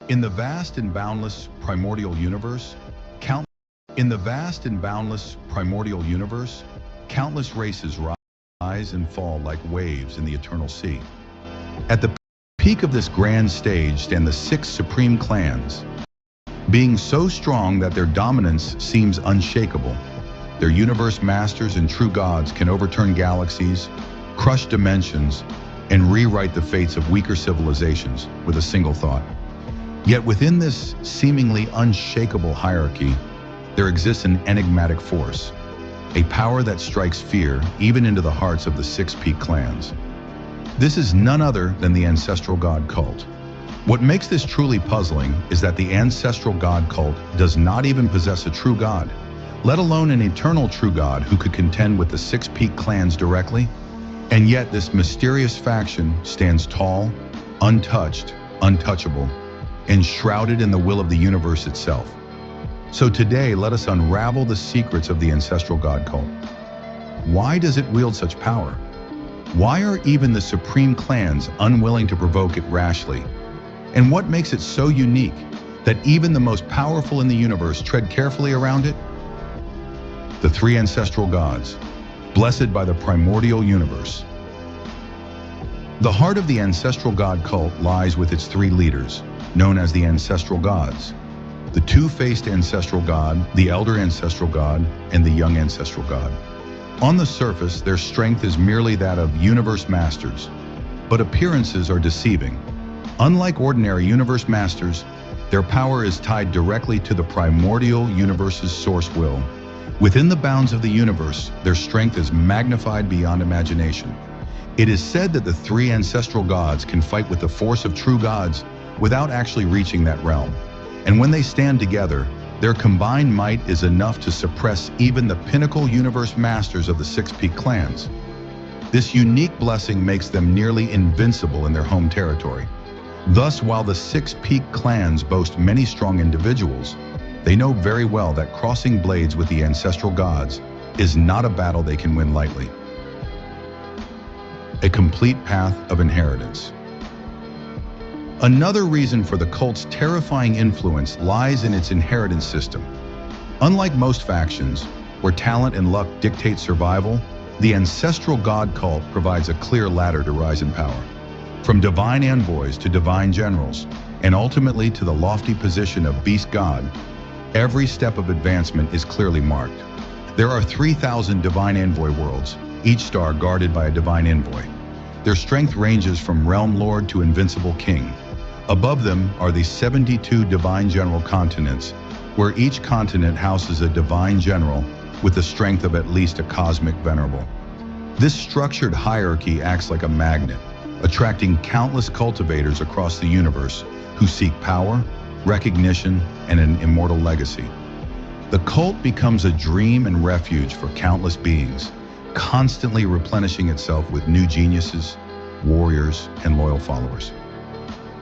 In the vast and boundless primordial universe, count in the vast and boundless primordial universe, countless races rise and fall like waves in the eternal sea. At the peak of this grand stage stand the six supreme clans, being so strong that their dominance seems unshakable. Their universe masters and true gods can overturn galaxies, crush dimensions, and rewrite the fates of weaker civilizations with a single thought. Yet within this seemingly unshakable hierarchy, there exists an enigmatic force, a power that strikes fear even into the hearts of the six peak clans. This is none other than the ancestral god cult. What makes this truly puzzling is that the ancestral god cult does not even possess a true god, let alone an eternal true god who could contend with the six peak clans directly. And yet this mysterious faction stands tall, untouched, untouchable, and shrouded in the will of the universe itself. So today, let us unravel the secrets of the ancestral god cult. Why does it wield such power? Why are even the supreme clans unwilling to provoke it rashly? And what makes it so unique that even the most powerful in the universe tread carefully around it? The three ancestral gods, blessed by the primordial universe. The heart of the ancestral god cult lies with its three leaders, known as the ancestral gods. The two-faced ancestral god, the elder ancestral god, and the young ancestral god. On the surface, their strength is merely that of universe masters, but appearances are deceiving. Unlike ordinary universe masters, their power is tied directly to the primordial universe's source will. Within the bounds of the universe, their strength is magnified beyond imagination. It is said that the three ancestral gods can fight with the force of true gods without actually reaching that realm. And when they stand together, their combined might is enough to suppress even the pinnacle universe masters of the six peak clans. This unique blessing makes them nearly invincible in their home territory. Thus, while the six peak clans boast many strong individuals, they know very well that crossing blades with the ancestral gods is not a battle they can win lightly. A complete path of inheritance. Another reason for the cult's terrifying influence lies in its inheritance system. Unlike most factions, where talent and luck dictate survival, the ancestral god cult provides a clear ladder to rise in power. From divine envoys to divine generals, and ultimately to the lofty position of beast god, every step of advancement is clearly marked. There are 3,000 divine envoy worlds, each star guarded by a divine envoy. Their strength ranges from realm lord to invincible king. Above them are the 72 divine general continents, where each continent houses a divine general with the strength of at least a cosmic venerable. This structured hierarchy acts like a magnet, attracting countless cultivators across the universe who seek power, recognition, and an immortal legacy. The cult becomes a dream and refuge for countless beings, constantly replenishing itself with new geniuses, warriors, and loyal followers.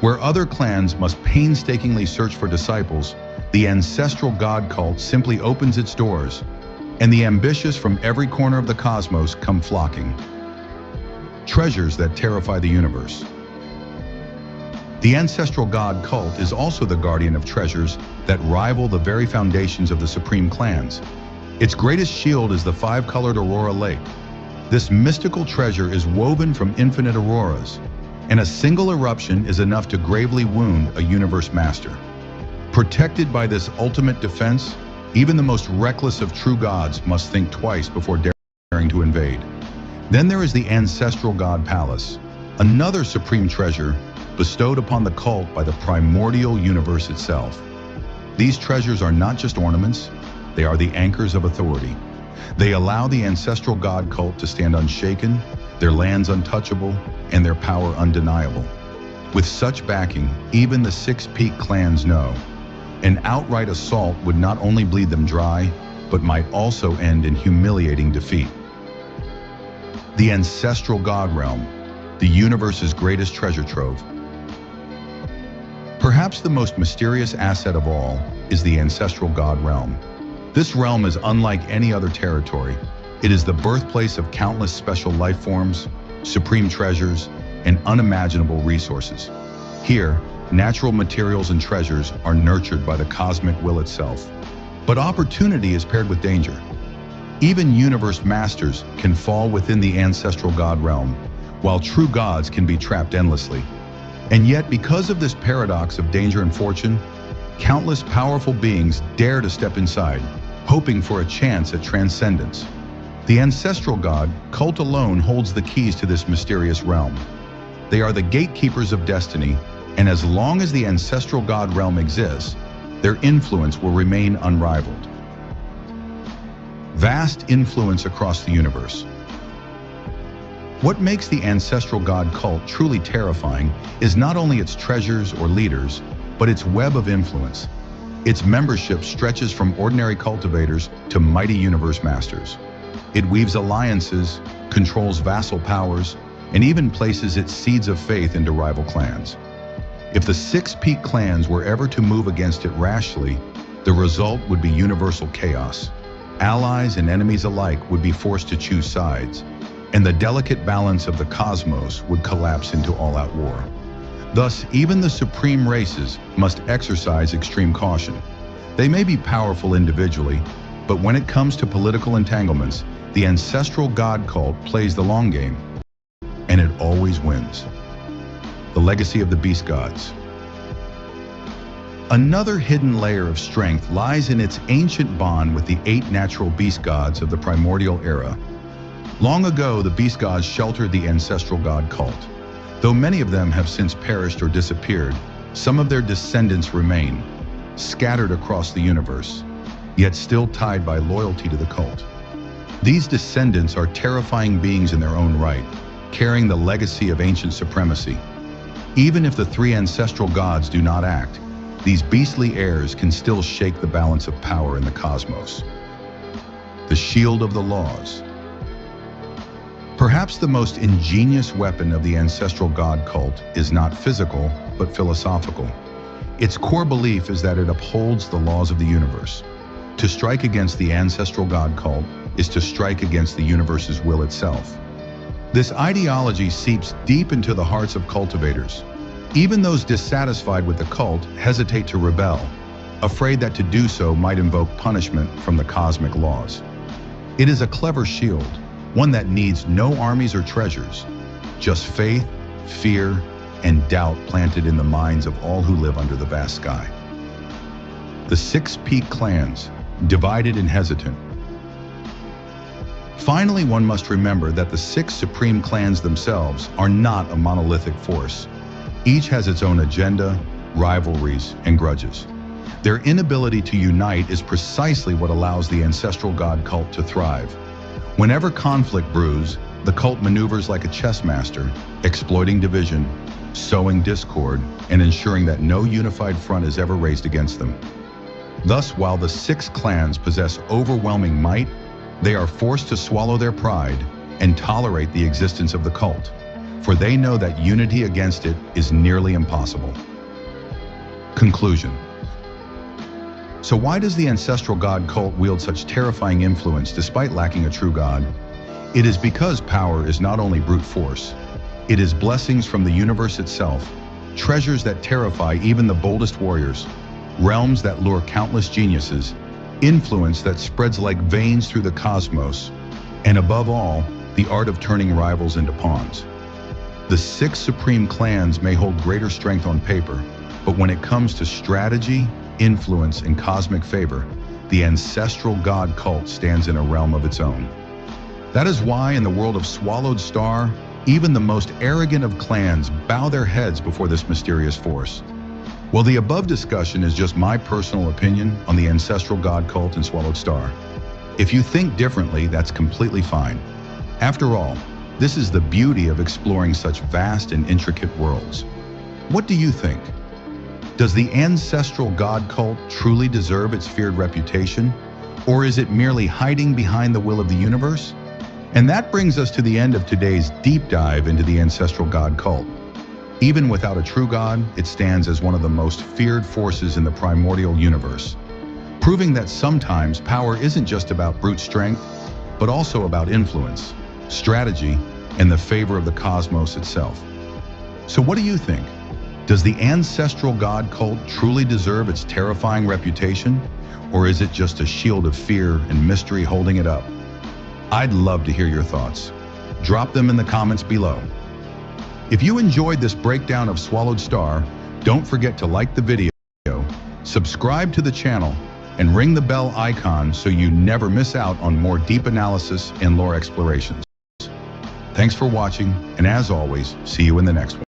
Where other clans must painstakingly search for disciples, the ancestral god cult simply opens its doors, and the ambitious from every corner of the cosmos come flocking. Treasures that terrify the universe. The ancestral god cult is also the guardian of treasures that rival the very foundations of the supreme clans. Its greatest shield is the five-colored Aurora Lake. This mystical treasure is woven from infinite auroras, and a single eruption is enough to gravely wound a universe master. Protected by this ultimate defense, even the most reckless of true gods must think twice before daring to invade. Then there is the ancestral god palace, another supreme treasure bestowed upon the cult by the primordial universe itself. These treasures are not just ornaments, they are the anchors of authority. They allow the ancestral god cult to stand unshaken, their lands untouchable, and their power undeniable. With such backing, even the six peak clans know an outright assault would not only bleed them dry, but might also end in humiliating defeat. The ancestral god realm, the universe's greatest treasure trove. Perhaps the most mysterious asset of all is the ancestral god realm. This realm is unlike any other territory. It is the birthplace of countless special life forms, supreme treasures, and unimaginable resources. Here, natural materials and treasures are nurtured by the cosmic will itself. But opportunity is paired with danger. Even universe masters can fall within the ancestral god realm, while true gods can be trapped endlessly. And yet, because of this paradox of danger and fortune, countless powerful beings dare to step inside, hoping for a chance at transcendence. The ancestral god cult alone holds the keys to this mysterious realm. They are the gatekeepers of destiny, and as long as the ancestral god realm exists, their influence will remain unrivaled. Vast influence across the universe. What makes the ancestral god cult truly terrifying is not only its treasures or leaders, but its web of influence. Its membership stretches from ordinary cultivators to mighty universe masters. It weaves alliances, controls vassal powers, and even places its seeds of faith into rival clans. If the Six Peak clans were ever to move against it rashly, the result would be universal chaos. Allies and enemies alike would be forced to choose sides, and the delicate balance of the cosmos would collapse into all-out war. Thus, even the supreme races must exercise extreme caution. They may be powerful individually, but when it comes to political entanglements, the ancestral god cult plays the long game, and it always wins. The legacy of the beast gods. Another hidden layer of strength lies in its ancient bond with the 8 natural beast gods of the primordial era. Long ago, the beast gods sheltered the ancestral god cult. Though many of them have since perished or disappeared, some of their descendants remain, scattered across the universe, yet still tied by loyalty to the cult. These descendants are terrifying beings in their own right, carrying the legacy of ancient supremacy. Even if the 3 ancestral gods do not act, these beastly heirs can still shake the balance of power in the cosmos. The shield of the laws. Perhaps the most ingenious weapon of the ancestral god cult is not physical, but philosophical. Its core belief is that it upholds the laws of the universe. To strike against the ancestral god cult is to strike against the universe's will itself. This ideology seeps deep into the hearts of cultivators. Even those dissatisfied with the cult hesitate to rebel, afraid that to do so might invoke punishment from the cosmic laws. It is a clever shield, one that needs no armies or treasures, just faith, fear, and doubt planted in the minds of all who live under the vast sky. The 6 Peak clans, divided and hesitant. Finally, one must remember that the 6 supreme clans themselves are not a monolithic force. Each has its own agenda, rivalries, and grudges. Their inability to unite is precisely what allows the ancestral god cult to thrive. Whenever conflict brews, the cult maneuvers like a chess master, exploiting division, sowing discord, and ensuring that no unified front is ever raised against them. Thus, while the 6 clans possess overwhelming might, they are forced to swallow their pride and tolerate the existence of the cult, for they know that unity against it is nearly impossible. Conclusion. So why does the ancestral god cult wield such terrifying influence despite lacking a true god? It is because power is not only brute force, it is blessings from the universe itself, treasures that terrify even the boldest warriors, realms that lure countless geniuses, influence that spreads like veins through the cosmos, and above all, the art of turning rivals into pawns. The 6 supreme clans may hold greater strength on paper, but when it comes to strategy, influence, and cosmic favor, the ancestral god cult stands in a realm of its own. That is why in the world of Swallowed Star, even the most arrogant of clans bow their heads before this mysterious force. Well, the above discussion is just my personal opinion on the ancestral god cult in Swallowed Star. If you think differently, that's completely fine. After all, this is the beauty of exploring such vast and intricate worlds. What do you think? Does the ancestral god cult truly deserve its feared reputation? Or is it merely hiding behind the will of the universe? And that brings us to the end of today's deep dive into the ancestral god cult. Even without a true god, it stands as one of the most feared forces in the primordial universe, proving that sometimes power isn't just about brute strength, but also about influence, strategy, and the favor of the cosmos itself. So what do you think? Does the ancestral god cult truly deserve its terrifying reputation, or is it just a shield of fear and mystery holding it up? I'd love to hear your thoughts. Drop them in the comments below. If you enjoyed this breakdown of Swallowed Star, don't forget to like the video, subscribe to the channel, and ring the bell icon so you never miss out on more deep analysis and lore explorations. Thanks for watching, and as always, see you in the next one.